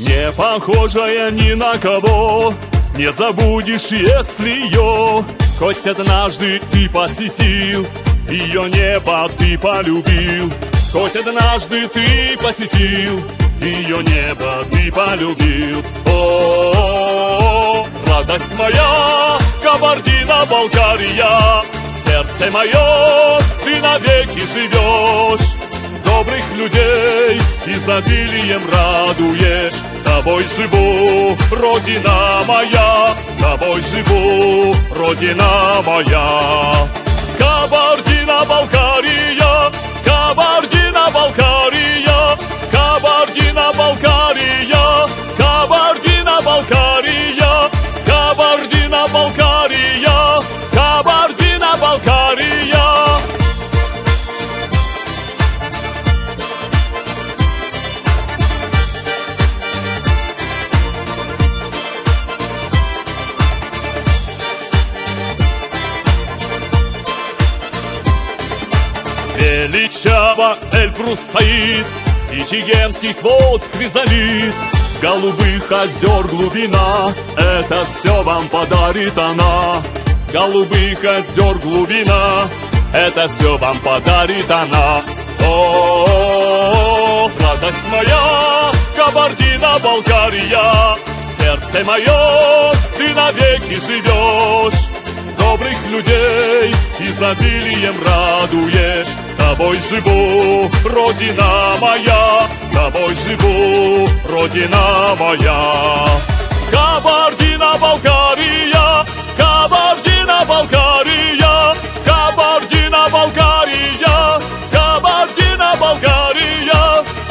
Не похожая ни на кого, не забудешь, если ее хоть однажды ты посетил, ее небо ты полюбил. Хоть однажды ты посетил, ее небо ты полюбил. О, радость моя, Кабардино-Балкария, сердце мое, ты навеки живешь. Добрых людей изобилием радуешь. Тобой живу, Родина моя, тобой живу, Родина моя. Кабардино-Балкария, Кабардино-Балкария, Кабардино-Балкария, Кабардино-Балкария, Кабардино-Балкария, Кабардино-Балкария. Величаво Эльбрус стоит, и чегемских вод хризолит. Голубых озер глубина, это все вам подарит она. Голубых озер глубина, это все вам подарит она. О, радость моя, Кабардино-Балкария, сердце мое, ты навеки живешь. Добрых людей изобилием радуешь. Тобой живу, Родина моя, тобой живу, Родина моя. Кабардино-Балкария, Кабардино-Балкария, Кабардино-Балкария, Кабардино-Балкария,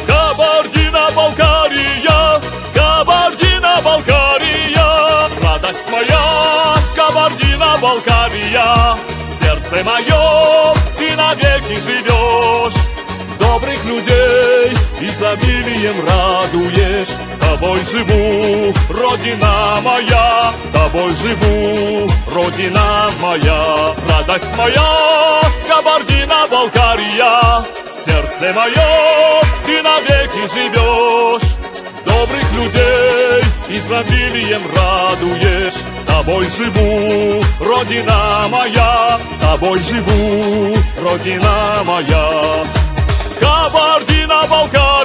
Кабардино-Балкария, Кабардино-Балкария. Радость моя, Кабардино-Балкария, сердце мое, ты навеки живешь. Добрых людей изобилием радуешь. Тобой живу, Родина моя, тобой живу, Родина моя. Радость моя, Кабардино-Балкария, сердце мое, ты навеки живешь. Добрых людей изобилием радуешь. Тобой живу, Родина моя, тобой живу, Родина моя. Кабардино-Балкария.